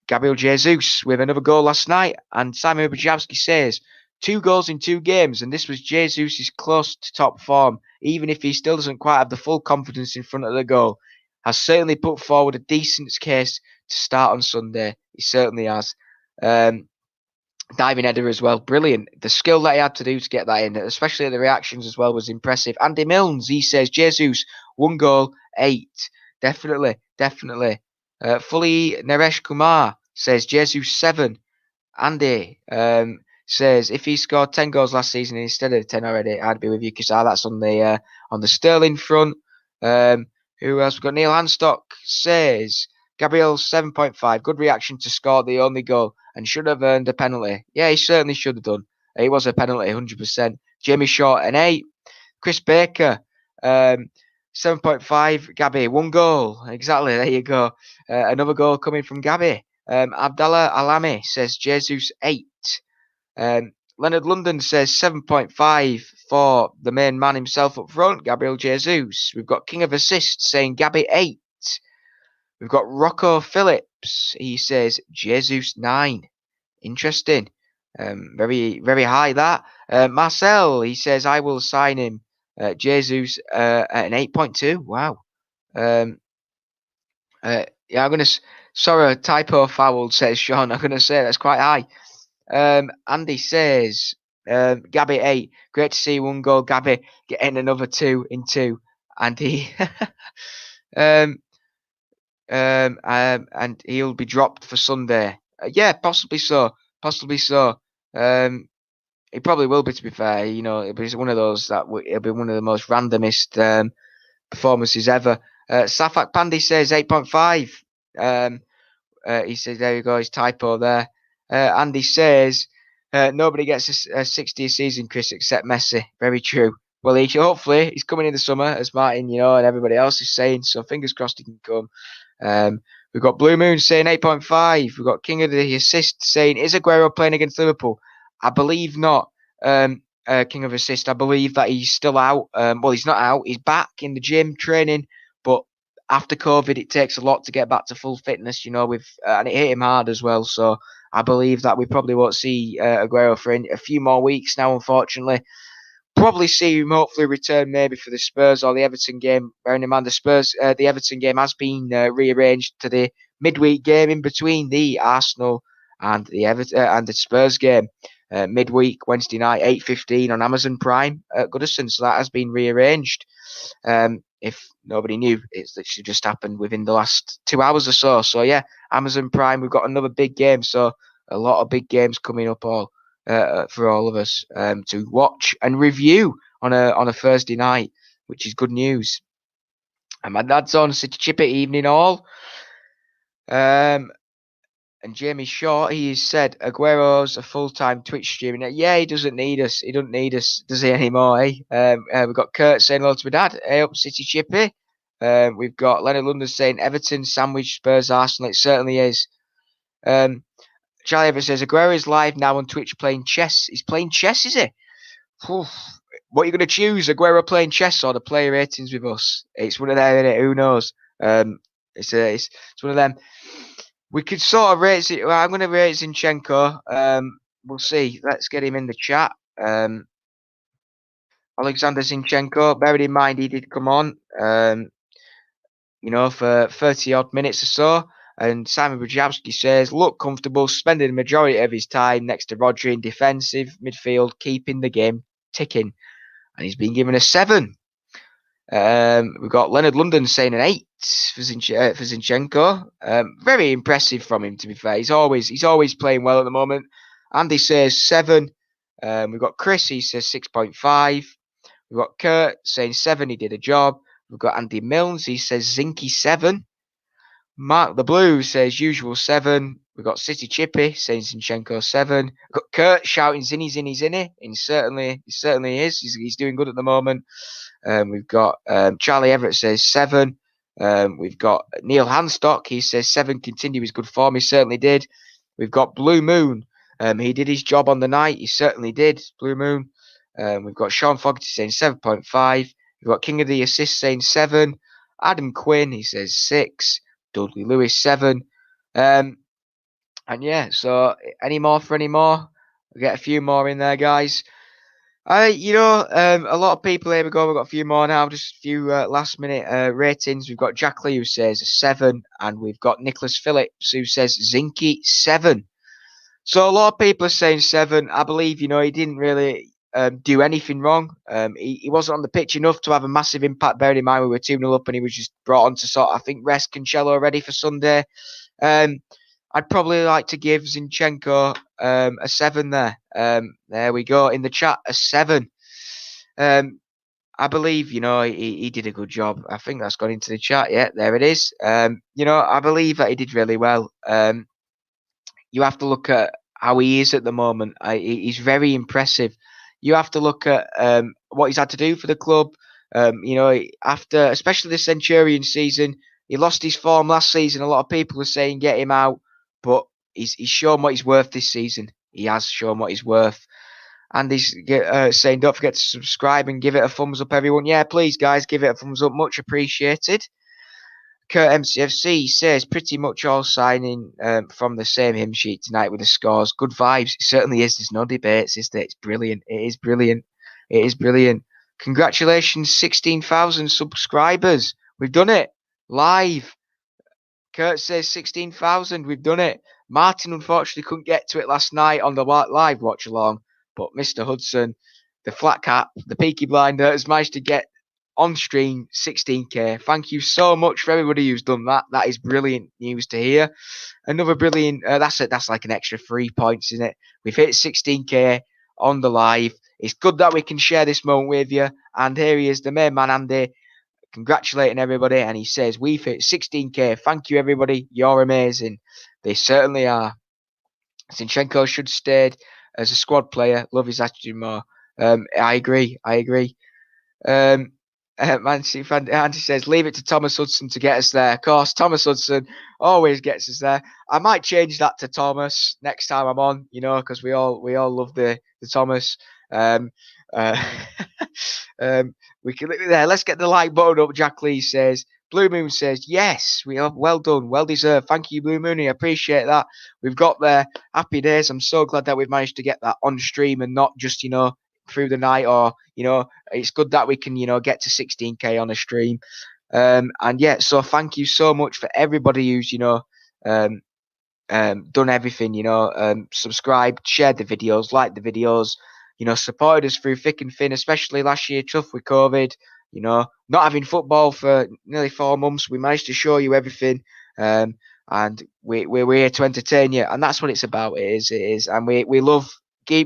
Gabriel Jesus with another goal last night, and Simon Wojciechowski says 2 goals in 2 games, and this was Jesus' close to top form, even if he still doesn't quite have the full confidence in front of the goal. Has certainly put forward a decent case to start on Sunday. He certainly has. Diving header as well, brilliant. The skill that he had to do to get that in, especially the reactions as well, was impressive. Andy Milnes, he says, Jesus, 1 goal, 8. Definitely, definitely. Fully Naresh Kumar says, Jesus, 7. Andy says, if he scored 10 goals last season instead of 10 already, I'd be with you, because that's on the Sterling front. Who else? We've got Neil Hanstock says, Gabriel 7.5, good reaction to score the only goal and should have earned a penalty. Yeah, he certainly should have done. It was a penalty, 100%. Jamie Short, an 8. Chris Baker, 7.5. Gabby, 1 goal. Exactly, there you go. Another goal coming from Gabby. Abdallah Alami says, Jesus, 8. Leonard London says 7.5 for the main man himself up front, Gabriel Jesus. We've got King of Assists saying Gabby 8. We've got Rocco Phillips. He says Jesus 9. Interesting. Very, very high that. Marcel, he says I will sign him. Jesus at an 8.2. Wow. Yeah, I'm gonna. Sorry, typo foul, says Sean. I'm gonna say that's quite high. Andy says, Gabby 8. Great to see 1 goal. Gabby getting another 2 in 2. Andy. And he'll be dropped for Sunday. Yeah, possibly so. Possibly so. He probably will be, to be fair. You know, it'll be one of those that it'll be one of the most randomest performances ever. Safak Pandy says 8.5. He says, there you go, his typo there. Andy says, nobody gets a 60 a season, Chris, except Messi. Very true. Well, hopefully he's coming in the summer, as Martin, and everybody else is saying. So fingers crossed he can come. We've got Blue Moon saying 8.5. We've got King of the Assist saying, is Aguero playing against Liverpool? I believe not. King of Assist, I believe that he's still out. Well, he's not out. He's back in the gym training, but after COVID, it takes a lot to get back to full fitness, and it hit him hard as well. So I believe that we probably won't see Aguero for a few more weeks now, unfortunately. Probably see him hopefully return maybe for the Spurs or the Everton game. Bearing in mind the Everton game has been rearranged to the midweek game in between the Arsenal and the Spurs game. Midweek Wednesday night, 8:15 on Amazon Prime at Goodison. So that has been rearranged. If nobody knew, it's literally just happened within the last 2 hours or so. So yeah, Amazon Prime, we've got another big game. So a lot of big games coming up for all of us to watch and review on a Thursday night, which is good news. And my dad's on City Chipper evening all. And Jamie Short, he said Aguero's a full-time Twitch streamer. Yeah, he doesn't need us. He doesn't need us, does he, anymore, eh? We've got Kurt saying hello to my dad. Hey up, City Chippy. We've got Leonard London saying Everton, Sandwich, Spurs, Arsenal. It certainly is. Charlie Everett says Aguero is live now on Twitch playing chess. He's playing chess, is he? What are you going to choose? Aguero playing chess or the player ratings with us? It's one of them, innit? Who knows? It's one of them. We could sort of rate it. Well, I'm going to rate Zinchenko. We'll see. Let's get him in the chat. Alexander Zinchenko. Bearing in mind he did come on, for 30 odd minutes or so. And Simon Brzezinski says, look comfortable, spending the majority of his time next to Rodri in defensive midfield, keeping the game ticking. And he's been given a 7. We've got Leonard London saying an 8 for Zinchenko. Very impressive from him, to be fair. He's always playing well at the moment. Andy says 7. We've got Chris, he says 6.5. We've got Kurt saying 7, he did a job. We've got Andy Milnes, he says Zinky 7. Mark the Blue says usual 7. We've got City Chippy saying Zinchenko 7. We've got Kurt shouting Zinny, Zinny, Zinny. He certainly is. He's doing good at the moment. We've got Charlie Everett says 7. We've got Neil Hanstock. He says 7. Continue his good form. He certainly did. We've got Blue Moon. He did his job on the night. He certainly did. Blue Moon. We've got Sean Fogarty saying 7.5. We've got King of the Assist saying 7. Adam Quinn, he says 6. Dudley Lewis 7. And yeah, so any more for any more? We'll get a few more in there, guys. A lot of people, here we go. We've got a few more now, just a few last minute ratings. We've got Jack Lee who says 7, and we've got Nicholas Phillips who says Zinky 7. So a lot of people are saying 7. I believe, he didn't really do anything wrong. He wasn't on the pitch enough to have a massive impact, bearing in mind we were 2-0 up and he was just brought on to sort of, I think, rest Cancelo ready for Sunday. Um, I'd probably like to give Zinchenko a 7 there. There we go. In the chat, a 7. I believe, he did a good job. I think that's gone into the chat. Yeah, there it is. I believe that he did really well. You have to look at how he is at the moment. He's very impressive. You have to look at what he's had to do for the club. After, especially the Centurion season, he lost his form last season. A lot of people are saying get him out, but he's shown what he's worth this season. He has shown what he's worth. And he's saying, don't forget to subscribe and give it a thumbs up, everyone. Yeah, please, guys, give it a thumbs up. Much appreciated. Kurt MCFC says pretty much all signing from the same hymn sheet tonight with the scores. Good vibes. It certainly is. There's no debates, is there? It's brilliant. It is brilliant. It is brilliant. Congratulations, 16,000 subscribers. We've done it. Live. Kurt says 16,000. We've done it. Martin unfortunately couldn't get to it last night on the live watch along, but Mr. Hudson, the flat cap, the Peaky Blinder, has managed to get on stream 16k. Thank you so much for everybody who's done that. That is brilliant news to hear. Another brilliant. That's like an extra 3 points, isn't it? We've hit 16k on the live. It's good that we can share this moment with you. And here he is, the main man, Andy, congratulating everybody. And he says, we've hit 16k. Thank you, everybody. You're amazing. They certainly are. Zinchenko should stayed as a squad player. Love his attitude more. I agree. Andy says, leave it to Thomas Hudson to get us there. Of course, Thomas Hudson always gets us there. I might change that to Thomas next time I'm on, because we all love the Thomas. We can there. Let's get the like button up. Jack Lee says, Blue Moon says, yes, we are well done, well deserved. Thank you, Blue Moon. I appreciate that. We've got there. Happy days. I'm so glad that we've managed to get that on stream and not just, through the night, or it's good that we can get to 16k on a stream. And yeah, so thank you so much for everybody who's done everything, subscribed, shared the videos, liked the videos, supported us through thick and thin, especially last year, tough with COVID, not having football for nearly 4 months. We managed to show you everything, and we're here to entertain you, and that's what it's about. It is, and we love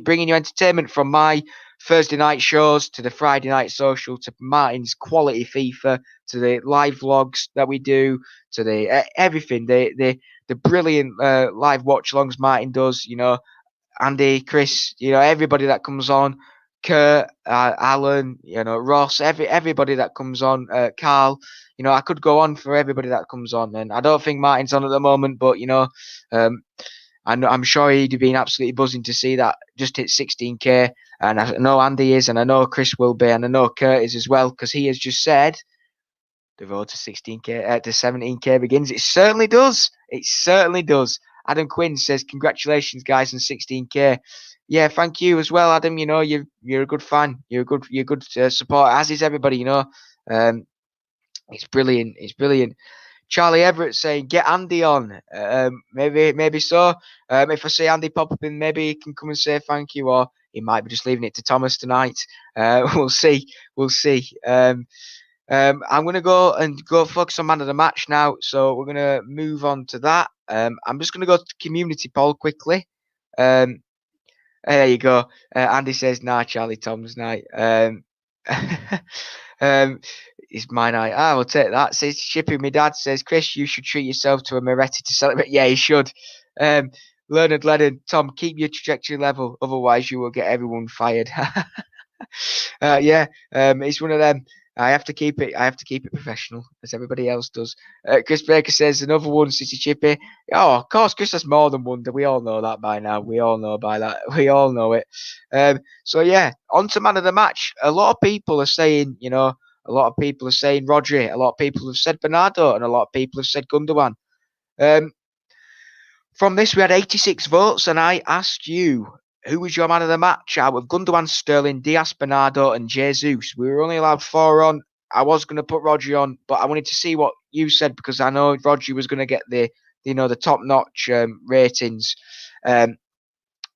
bringing you entertainment, from my Thursday night shows to the Friday night social to Martin's quality FIFA to the live vlogs that we do to the everything, the brilliant live watch alongs Martin does, Andy, Chris, everybody that comes on, Kurt, Alan, Ross, everybody that comes on, Carl, I could go on for everybody that comes on, and I don't think Martin's on at the moment, but I'm sure he'd have been absolutely buzzing to see that just hit 16k, and I know Andy is, and I know Chris will be, and I know Kurt is as well, because he has just said the road to 16k to 17k begins. It certainly does. It certainly does. Adam Quinn says, congratulations, guys, on 16k. Yeah, thank you as well, Adam. You're a good fan. You're a good supporter, as is everybody. It's brilliant. It's brilliant. Charlie Everett saying, get Andy on. Maybe so. If I see Andy pop up in, maybe he can come and say thank you, or he might be just leaving it to Thomas tonight. We'll see. We'll see. I'm going to go focus on man of the match now. So we're going to move on to that. I'm just going to go to community poll quickly. There you go. Andy says, nah, Charlie, Tom's night. It's my night. I will take that. Says Shipping. My dad says, Chris, you should treat yourself to a Moretti to celebrate. Yeah, he should. Leonard Lennon, Tom, keep your trajectory level. Otherwise, you will get everyone fired. It's one of them. I have to keep it professional, as everybody else does. Chris Baker says another one, City Chippy. Oh, of course, Chris has more than one. We all know that by now. We all know it. So yeah, on to man of the match. A lot of people are saying, Rodri. A lot of people have said Bernardo, and a lot of people have said Gundogan. From this, we had 86 votes, and I asked you, who was your man of the match out of Gundogan, Sterling, Diaz, Bernardo, and Jesus? We were only allowed 4 on. I was going to put Rodri on, but I wanted to see what you said, because I know Rodri was going to get the top-notch ratings.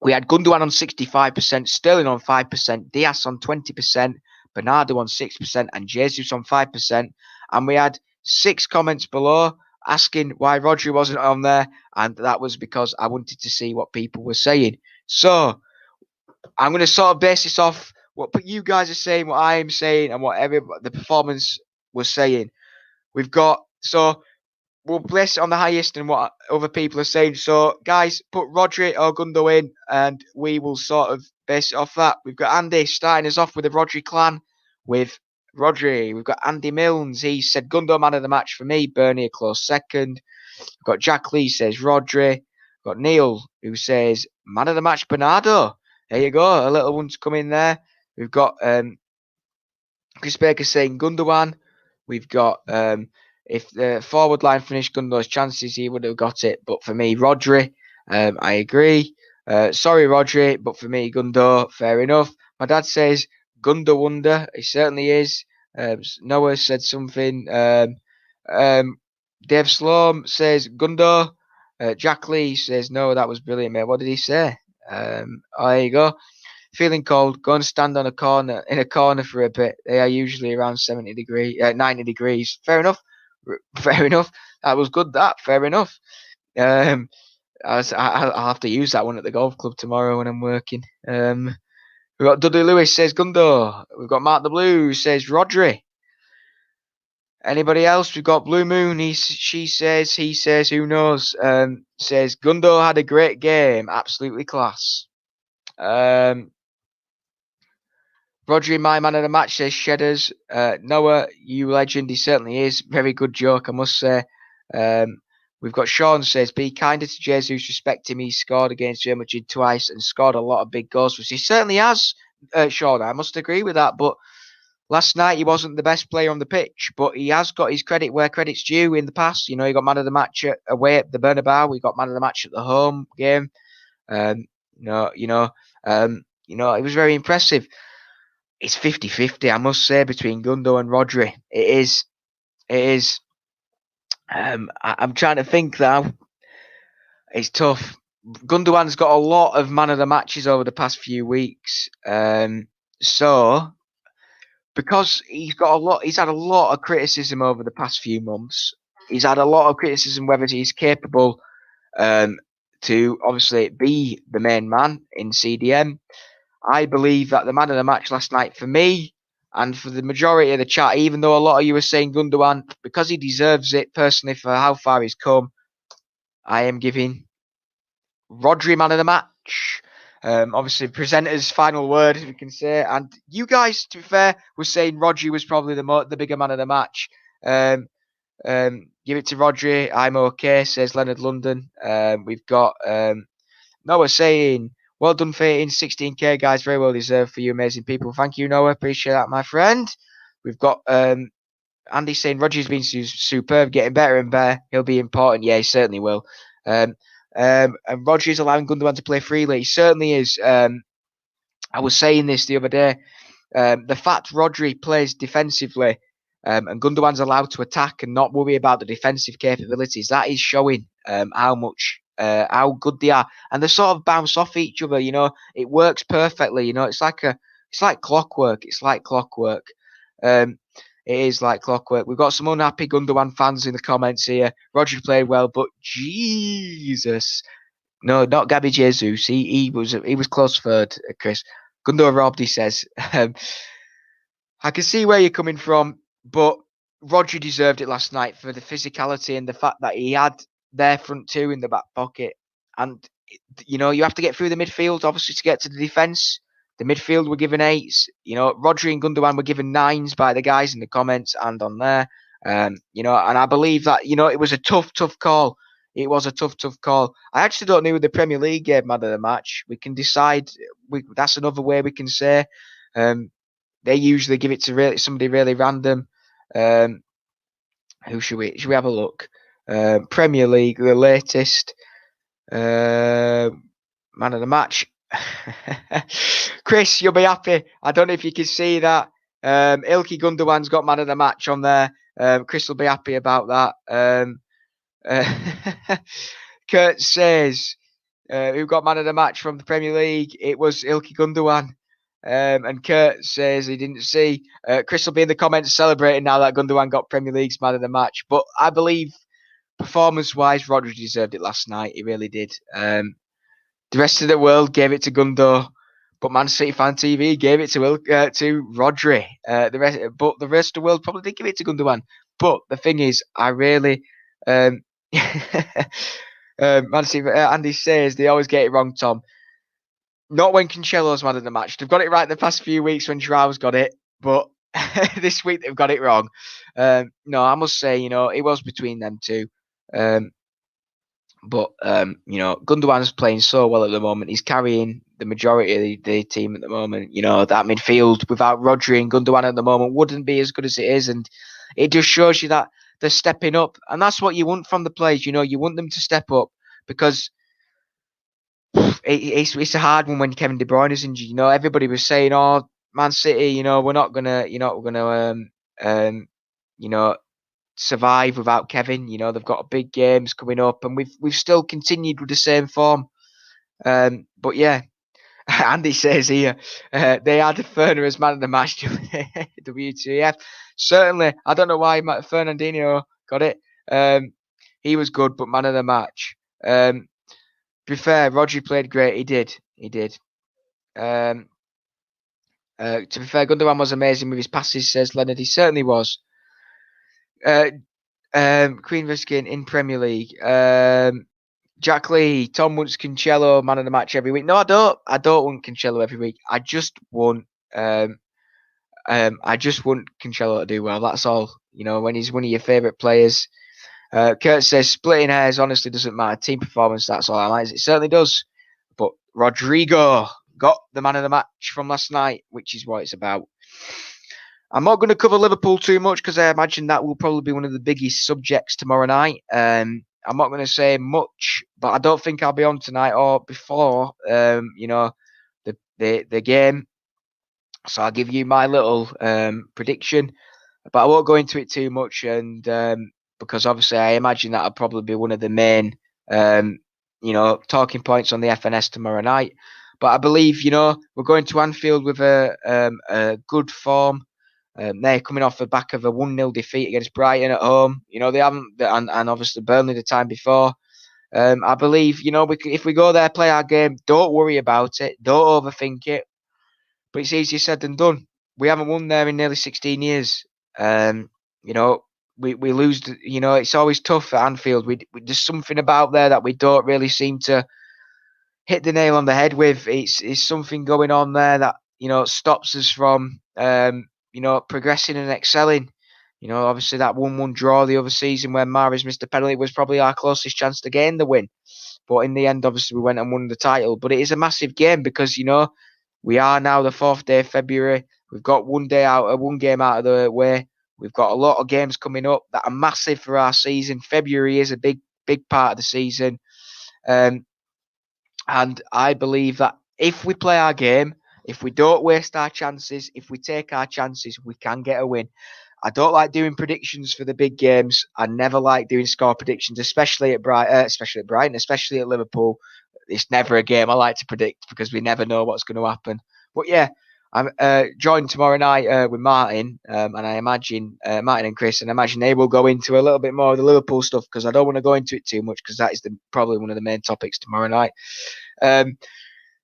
We had Gundogan on 65%, Sterling on 5%, Diaz on 20%, Bernardo on 6%, and Jesus on 5%. And we had 6 comments below asking why Rodri wasn't on there, and that was because I wanted to see what people were saying. So I'm going to sort of base this off what you guys are saying, what I am saying, and what the performance was saying. We'll base it on the highest and what other people are saying. So, guys, put Rodri or Gundo in, and we will sort of base it off that. We've got Andy starting us off with the Rodri clan with Rodri. We've got Andy Milnes. He said Gundo man of the match for me. Burnley a close second. We've got Jack Lee says Rodri. We've got Neil who says man of the match Bernardo. There you go. A little one's come in there. We've got Chris Baker saying Gundogan. We've got if the forward line finished Gundo's chances, he would have got it. But for me, Rodri, I agree. Sorry, Rodri, but for me, Gundo, fair enough. My dad says Gundo wonder. He certainly is. Noah said something. Dave Sloan says Gundo. Jack Lee says no, that was brilliant, mate. What did he say? There you go. Feeling cold, go and stand on in a corner for a bit. They are usually around 90 degrees. Fair enough. Fair enough. That was good. Fair enough. I'll have to use that one at the golf club tomorrow when I'm working. We've got Dudley Lewis says Gundo. We've got Mark the Blue says Rodri. Anybody else? We've got Blue Moon. He says, who knows? Says Gundo had a great game. Absolutely class. Rodri, my man of the match, says Shedders. Noah, you legend. He certainly is. Very good joke, I must say. We've got Sean says, be kinder to Jesus, respect him. He scored against Real Madrid twice and scored a lot of big goals for us. He certainly has, Sean. I must agree with that. But last night, he wasn't the best player on the pitch, but he has got his credit where credit's due in the past. You know, he got man of the match away at the Bernabeu. We got man of the match at the home game. It was very impressive. It's 50-50, I must say, between Gundo and Rodri. It is. I'm trying to think now. It's tough. Gundogan's got a lot of man of the matches over the past few weeks. So because he's had a lot of criticism over the past few months. He's had a lot of criticism whether he's capable to obviously be the main man in CDM. I believe that the man of the match last night for me and for the majority of the chat, even though a lot of you were saying Gundogan, because he deserves it personally for how far he's come, I am giving Rodri man of the match. Obviously, presenter's final word, we can say. And you guys, to be fair, were saying Rodri was probably the bigger man of the match. Give it to Rodri. I'm okay, says Leonard London. We've got Noah saying, well done for 16k, guys. Very well deserved for you amazing people. Thank you, Noah. Appreciate that, my friend. We've got Andy saying Rodri's been superb, getting better and better. He'll be important. Yeah, he certainly will. And Rodri's allowing Gundogan to play freely. He certainly is. I was saying this the other day. The fact Rodri plays defensively and Gundogan's allowed to attack and not worry about the defensive capabilities, that is showing how good they are, and they sort of bounce off each other. You know, it works perfectly. You know, it's like clockwork. It is like clockwork. We've got some unhappy Gundogan fans in the comments here. Rodri played well, but Jesus, no, not Gabby Jesus. He was close third. Chris Gundo robbed. He says, I can see where you're coming from, but Rodri deserved it last night for the physicality and the fact that he had their front two in the back pocket. And, you know, you have to get through the midfield, obviously, to get to the defence. The midfield were given 8s. You know, Rodri and Gundogan were given 9s by the guys in the comments and on there. You know, and I believe that, you know, it was a tough call. It was a tough call. I actually don't know who the Premier League gave man of the match. We can decide. That's another way we can say. They usually give it to somebody really random. Who should we have a look? Premier League, the latest man of the match. Chris, you'll be happy. I don't know if you can see that. Ilkay Gundogan's got man of the match on there. Chris will be happy about that. Kurt says, Who got man of the match from the Premier League? It was Ilkay Gundogan. And Kurt says he didn't see. Chris will be in the comments celebrating now that Gundogan got Premier League's man of the match. But I believe performance-wise, Rodri deserved it last night. He really did. The rest of the world gave it to Gundo, but Man City Fan TV gave it to Rodri. The rest of the world probably did give it to Gundogan. But the thing is, I really, Man City, Andy says they always get it wrong, Tom. Not when Cancelo's man of the match. They've got it right the past few weeks when Joao's got it, but this week they've got it wrong. No, I must say, it was between them two. But Gundogan's playing so well at the moment. He's carrying the majority of the team at the moment. That midfield without Rodri and Gundogan at the moment wouldn't be as good as it is, and it just shows you that they're stepping up, and that's what you want from the players. You want them to step up because it's a hard one when Kevin De Bruyne is injured. Everybody was saying, "Oh, Man City, we're not gonna, survive without Kevin." They've got big games coming up, and we've still continued with the same form. But yeah, Andy says here they had Ferner as man of the match. WTF? Certainly, I don't know why Fernandinho got it. He was good, but man of the match. To be fair, Rodri played great. He did. To be fair, Gundogan was amazing with his passes, says Leonard. He certainly was. Queen Riskin in Premier League. Jack Lee, Tom wants Cancelo man of the match every week. No, I don't. I don't want Cancelo every week. I just want Cancelo to do well. That's all. When he's one of your favourite players. Kurt says splitting hairs honestly doesn't matter. Team performance, that's all I like. It certainly does. But Rodrigo got the man of the match from last night, which is what it's about. I'm not going to cover Liverpool too much because I imagine that will probably be one of the biggest subjects tomorrow night. I'm not going to say much, but I don't think I'll be on tonight or before the game. So I'll give you my little prediction, but I won't go into it too much, and because obviously I imagine that'll probably be one of the main talking points on the FNS tomorrow night. But I believe we're going to Anfield with a good form. They're coming off the back of a 1-0 defeat against Brighton at home. They haven't, and obviously Burnley the time before. I believe, if we go there, play our game, don't worry about it, don't overthink it. But it's easier said than done. We haven't won there in nearly 16 years. We lose. It's always tough at Anfield. There's something about there that we don't really seem to hit the nail on the head with. It's something going on there that stops us from progressing and excelling. Obviously that 1-1 draw the other season when Mahrez missed a penalty was probably our closest chance to gain the win. But in the end, obviously, we went and won the title. But it is a massive game because, we are now the 4th day of February. We've got one game out of the way. We've got a lot of games coming up that are massive for our season. February is a big part of the season. And I believe that if we play our game, if we don't waste our chances, if we take our chances, we can get a win. I don't like doing predictions for the big games. I never like doing score predictions, especially at Brighton, especially at Liverpool. It's never a game I like to predict because we never know what's going to happen. But yeah, I'm joined tomorrow night with Martin, and I imagine Martin and Chris, and I imagine they will go into a little bit more of the Liverpool stuff because I don't want to go into it too much because that is probably one of the main topics tomorrow night.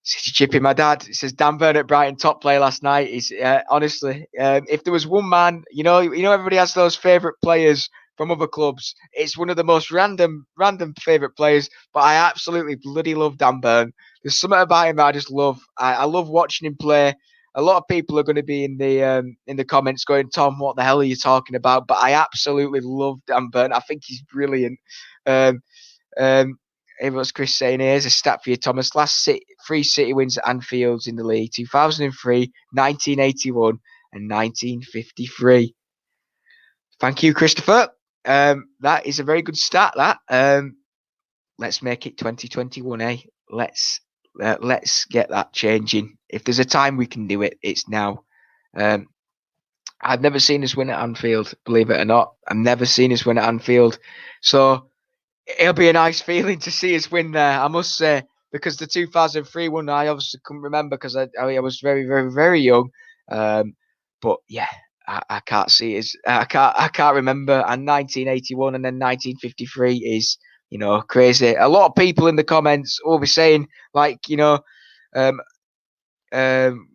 Chipping my dad. It says Dan Burn at Brighton top play last night. Is honestly, if there was one man, everybody has those favourite players from other clubs. It's one of the most random favourite players, but I absolutely bloody love Dan Burn. There's something about him that I just love. I love watching him play. A lot of people are going to be in the comments going, Tom, what the hell are you talking about? But I absolutely love Dan Burn. I think he's brilliant. What's Chris saying? Here's a stat for you, Thomas. Last 3 City wins at Anfield in the league: 2003, 1981, and 1953. Thank you, Christopher. That is a very good stat. That. Let's make it 2021, eh? Let's get that changing. If there's a time we can do it, it's now. I've never seen us win at Anfield, believe it or not. I've never seen us win at Anfield. So it'll be a nice feeling to see us win there, I must say, because the 2003 one I obviously couldn't remember because I was very, very, very young. But yeah, I can't see it. I can't remember. And 1981 and then 1953 is, crazy. A lot of people in the comments will be saying like, um,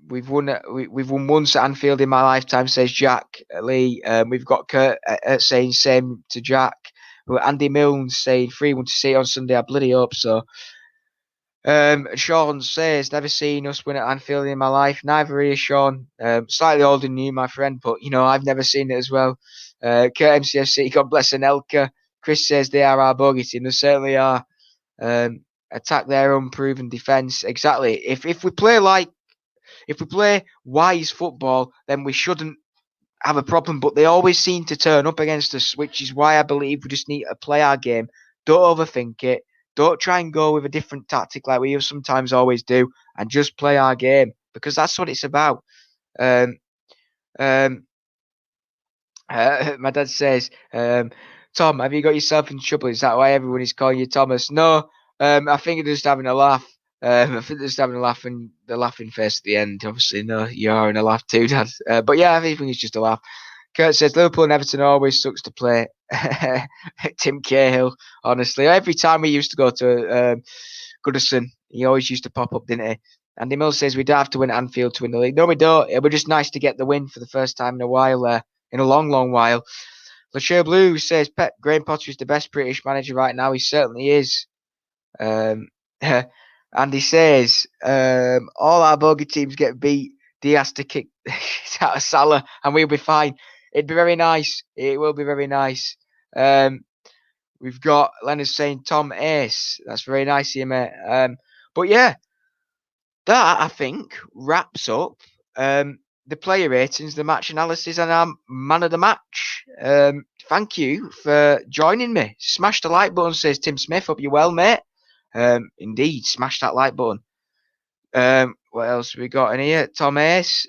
we've won once at Anfield in my lifetime, says Jack Lee. We've got Kurt saying same to Jack. Andy Milnes saying 3-1 to see it on Sunday. I bloody hope so. Sean says, never seen us win at Anfield in my life. Neither is Sean. Slightly older than you, my friend, but I've never seen it as well. Kurt MCFC, God bless Anelka. Chris says they are our bogey team. They certainly are. Attack their unproven defence. Exactly. If we play wise football, then we shouldn't have a problem. But they always seem to turn up against us, which is why I believe we just need to play our game. Don't overthink it. Don't try and go with a different tactic like we sometimes always do, and just play our game, because that's what it's about. My dad says, Tom, have you got yourself in trouble? Is that why everyone is calling you Thomas? No, I think they're just having a laugh. I think they're just having a laugh, and the laughing face at the end. Obviously, no, you are in a laugh too, Dad. But yeah, I think it's just a laugh. Kurt says Liverpool and Everton always sucks to play. Tim Cahill, honestly, every time we used to go to Goodison, he always used to pop up, didn't he? Andy Mills says we don't have to win at Anfield to win the league. No, we don't. It was just nice to get the win for the first time in a while, in a long, long while. Lachelle Blue says Pep Graham Potter is the best British manager right now. He certainly is. Andy says all our bogey teams get beat. Diaz to kick out of Salah, and we'll be fine. It'd be very nice. It will be very nice. We've got Leonard saying Tom Ace. That's very nice of you, mate. But yeah, that I think wraps up the player ratings, the match analysis, and our man of the match. Thank you for joining me. Smash the like button, says Tim Smith. Hope you're well, mate. Indeed, smash that like button. What else we got in here? Tom Ace.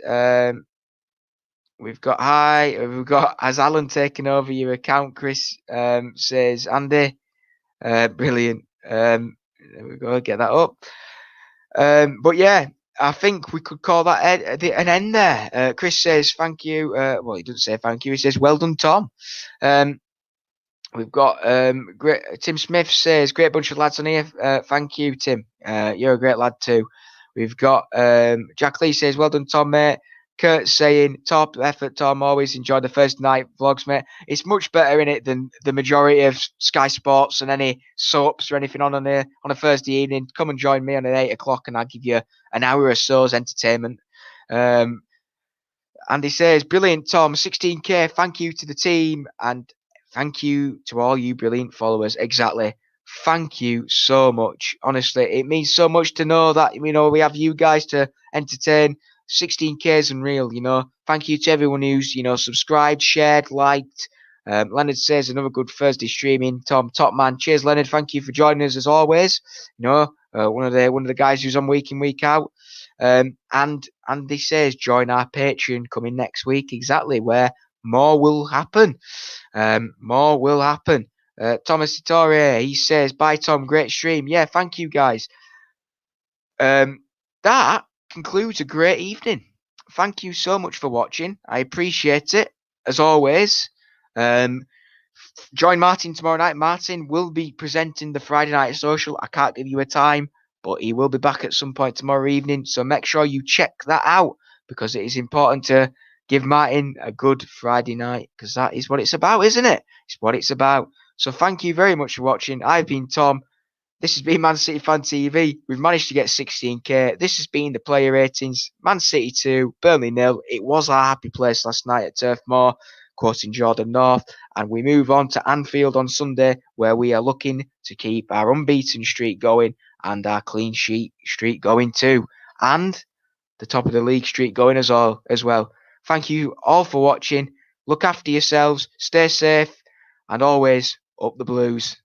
We've got has Alan taken over your account? Chris says Andy. Brilliant. There we go. Get that up. But yeah, I think we could call that an end there. Chris says thank you. Well, he doesn't say thank you. He says well done, Tom. We've got great. Tim Smith says great bunch of lads on here. Thank you, Tim. You're a great lad too. We've got Jack Lee says well done, Tom, mate. Kurt saying top effort, Tom. Always enjoy the first night vlogs, mate. It's much better in it than the majority of Sky Sports and any soaps or anything on a Thursday evening. Come and join me on at 8 o'clock, and I'll give you an hour or so's entertainment. Andy says brilliant, Tom. 16k. Thank you to the team, and thank you to all you brilliant followers. Exactly. Thank you so much. Honestly, it means so much to know that we have you guys to entertain. 16k is unreal, Thank you to everyone who's, subscribed, shared, liked. Leonard says another good Thursday streaming. Tom, top man. Cheers, Leonard. Thank you for joining us as always. One of the guys who's on week in, week out. And Andy says join our Patreon coming next week, exactly, where more will happen. More will happen. Thomas Ettore, he says, bye Tom, great stream. Yeah, thank you guys. That concludes a great evening. Thank you so much for watching. I appreciate it, as always. Join Martin tomorrow night. Martin will be presenting the Friday Night Social. I can't give you a time, but he will be back at some point tomorrow evening. So make sure you check that out, because it is important to give Martin a good Friday night, because that is what it's about, isn't it? It's what it's about. So thank you very much for watching. I've been Tom. This has been Man City Fan TV. We've managed to get 16k. This has been the player ratings. Man City 2, Burnley 0. It was our happy place last night at Turf Moor, quoting Jordan North. And we move on to Anfield on Sunday, where we are looking to keep our unbeaten streak going and our clean sheet streak going too. And the top of the league streak going as well. Thank you all for watching. Look after yourselves. Stay safe. And always up the Blues.